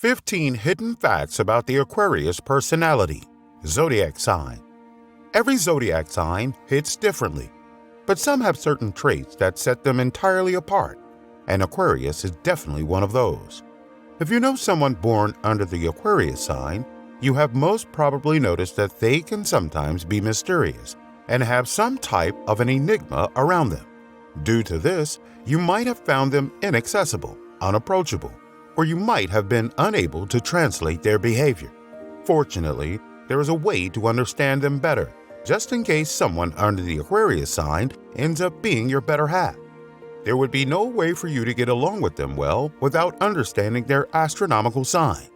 15 Hidden Facts About the Aquarius Personality, Zodiac Sign. Every zodiac sign hits differently, but some have certain traits that set them entirely apart, and Aquarius is definitely one of those. If you know someone born under the Aquarius sign, you have most probably noticed that they can sometimes be mysterious and have some type of an enigma around them. Due to this, you might have found them inaccessible, unapproachable, or you might have been unable to translate their behavior. Fortunately, there is a way to understand them better, just in case someone under the Aquarius sign ends up being your better half. There would be no way for you to get along with them well without understanding their astronomical sign.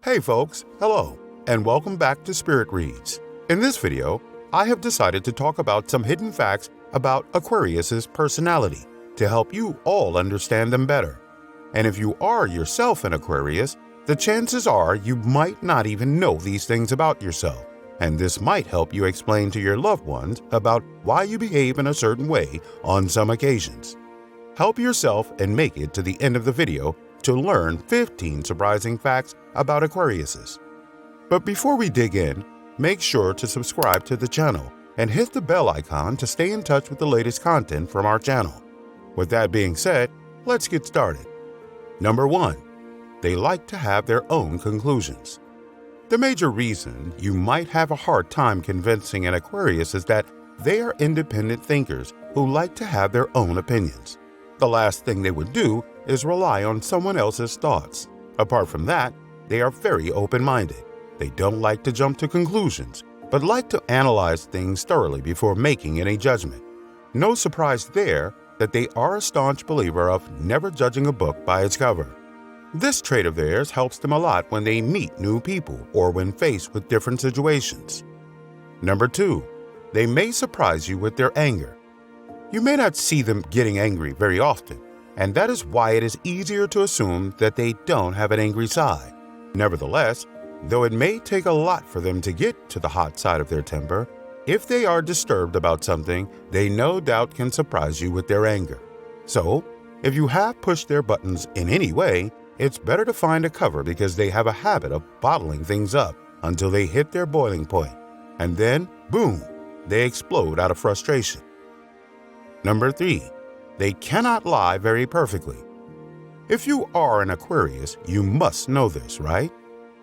Hey folks, hello, and welcome back to Spirit Reads. In this video, I have decided to talk about some hidden facts about Aquarius's personality to help you all understand them better. And if you are yourself an Aquarius, the chances are you might not even know these things about yourself, and this might help you explain to your loved ones about why you behave in a certain way on some occasions. Help yourself and make it to the end of the video to learn 15 surprising facts about Aquariuses. But before we dig in, make sure to subscribe to the channel and hit the bell icon to stay in touch with the latest content from our channel. With that being said, let's get started. Number 1. They like to have their own conclusions. The major reason you might have a hard time convincing an Aquarius is that they are independent thinkers who like to have their own opinions. The last thing they would do is rely on someone else's thoughts. Apart from that, they are very open-minded. They don't like to jump to conclusions, but like to analyze things thoroughly before making any judgment. No surprise there that they are a staunch believer of never judging a book by its cover. This trait of theirs helps them a lot when they meet new people or when faced with different situations. Number 2. They may surprise you with their anger. You may not see them getting angry very often, and that is why it is easier to assume that they don't have an angry side. Nevertheless, though it may take a lot for them to get to the hot side of their temper, if they are disturbed about something, they no doubt can surprise you with their anger. So, if you have pushed their buttons in any way, it's better to find a cover because they have a habit of bottling things up until they hit their boiling point, and then, boom, they explode out of frustration. Number 3. They cannot lie very perfectly. If you are an Aquarius, you must know this, right?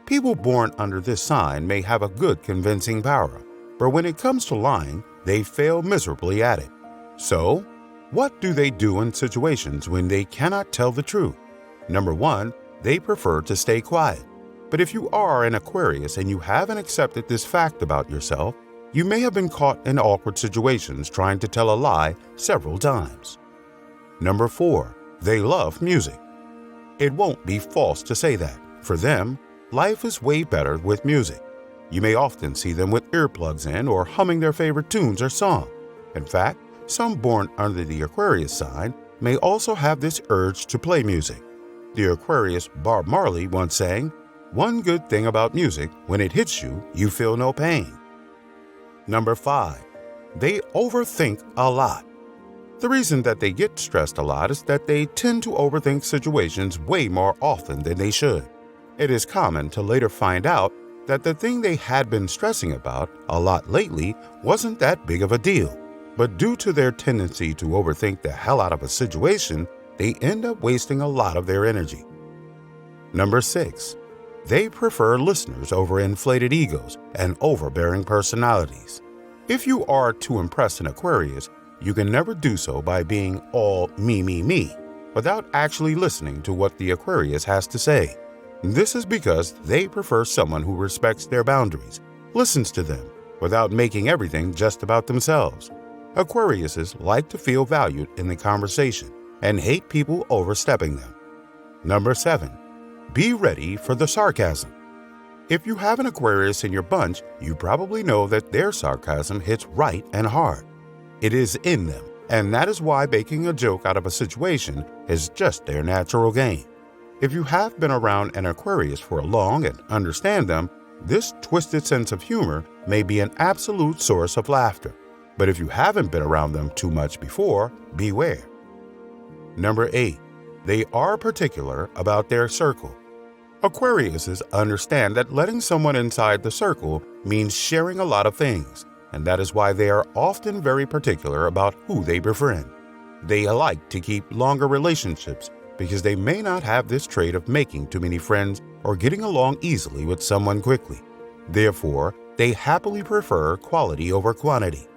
People born under this sign may have a good convincing power, but when it comes to lying, they fail miserably at it. So, what do they do in situations when they cannot tell the truth? Number 1, they prefer to stay quiet. But if you are an Aquarius and you haven't accepted this fact about yourself, you may have been caught in awkward situations trying to tell a lie several times. Number 4, they love music. It won't be false to say that, for them, life is way better with music. You may often see them with earplugs in or humming their favorite tunes or songs. In fact, some born under the Aquarius sign may also have this urge to play music. The Aquarius Bob Marley once sang, "One good thing about music, when it hits you, you feel no pain." Number 5. They overthink a lot. The reason that they get stressed a lot is that they tend to overthink situations way more often than they should. It is common to later find out that the thing they had been stressing about a lot lately wasn't that big of a deal. But due to their tendency to overthink the hell out of a situation, they end up wasting a lot of their energy. Number 6. They prefer listeners over inflated egos and overbearing personalities. If you are to impress an Aquarius, you can never do so by being all me, without actually listening to what the Aquarius has to say. This is because they prefer someone who respects their boundaries, listens to them, without making everything just about themselves. Aquariuses like to feel valued in the conversation and hate people overstepping them. Number 7. Be ready for the sarcasm. If you have an Aquarius in your bunch, you probably know that their sarcasm hits right and hard. It is in them, and that is why making a joke out of a situation is just their natural game. If you have been around an Aquarius for long and understand them, This twisted sense of humor may be an absolute source of laughter, but if you haven't been around them too much before, beware. Number 8. They are particular about their circle. Aquariuses understand that letting someone inside the circle means sharing a lot of things, and that is why they are often very particular about who they befriend. They like to keep longer relationships because they may not have this trait of making too many friends or getting along easily with someone quickly. Therefore, they happily prefer quality over quantity.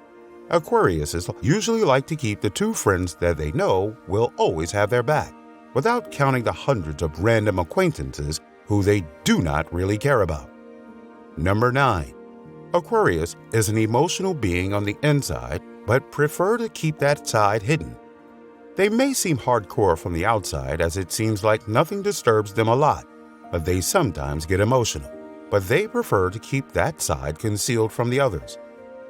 Aquariuses usually like to keep the 2 friends that they know will always have their back, without counting the hundreds of random acquaintances who they do not really care about. Number 9. Aquarius is an emotional being on the inside, but prefer to keep that side hidden. They may seem hardcore from the outside, as it seems like nothing disturbs them a lot, but they sometimes get emotional. But they prefer to keep that side concealed from the others.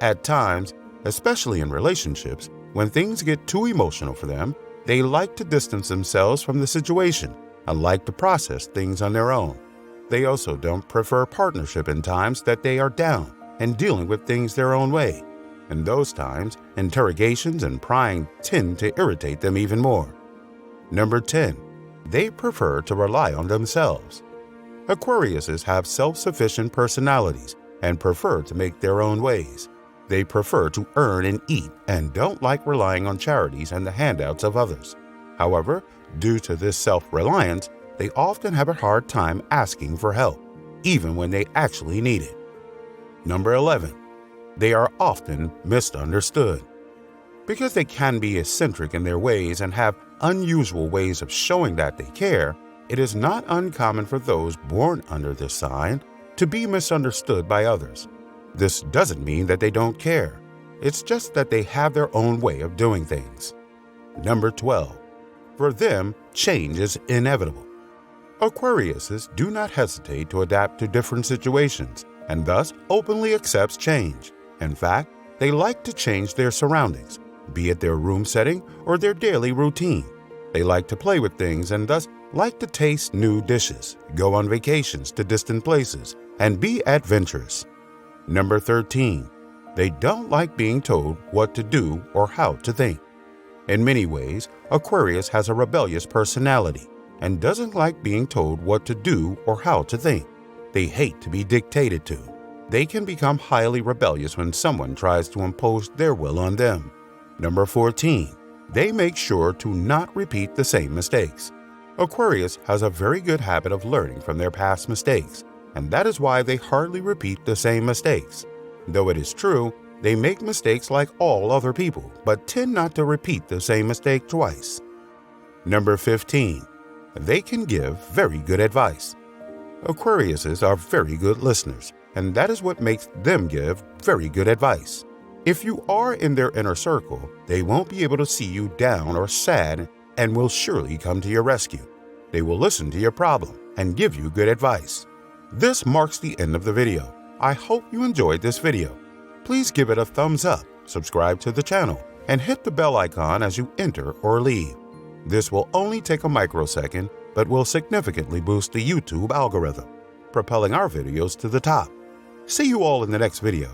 At times, especially in relationships, when things get too emotional for them, they like to distance themselves from the situation and like to process things on their own. They also don't prefer partnership in times that they are down and dealing with things their own way. In those times, interrogations and prying tend to irritate them even more. Number 10. They prefer to rely on themselves. Aquariuses have self-sufficient personalities and prefer to make their own ways. They prefer to earn and eat and don't like relying on charities and the handouts of others. However, due to this self-reliance, they often have a hard time asking for help, even when they actually need it. Number 11. They are often misunderstood. Because they can be eccentric in their ways and have unusual ways of showing that they care, it is not uncommon for those born under this sign to be misunderstood by others. This doesn't mean that they don't care. It's just that they have their own way of doing things. Number 12. For them, change is inevitable. Aquariuses do not hesitate to adapt to different situations and thus openly accepts change. In fact, they like to change their surroundings, be it their room setting or their daily routine. They like to play with things and thus like to taste new dishes, go on vacations to distant places, and be adventurous. Number 13. They don't like being told what to do or how to think. In many ways, Aquarius has a rebellious personality and doesn't like being told what to do or how to think. They hate to be dictated to. They can become highly rebellious when someone tries to impose their will on them. Number 14. They make sure to not repeat the same mistakes. Aquarius has a very good habit of learning from their past mistakes, and that is why they hardly repeat the same mistakes. Though it is true, they make mistakes like all other people, but tend not to repeat the same mistake twice. Number 15. They can give very good advice. Aquariuses are very good listeners, and that is what makes them give very good advice. If you are in their inner circle, they won't be able to see you down or sad and will surely come to your rescue. They will listen to your problem and give you good advice. This marks the end of the video. I hope you enjoyed this video. Please give it a thumbs up, subscribe to the channel, and hit the bell icon as you enter or leave. This will only take a microsecond, but will significantly boost the YouTube algorithm, propelling our videos to the top. See you all in the next video.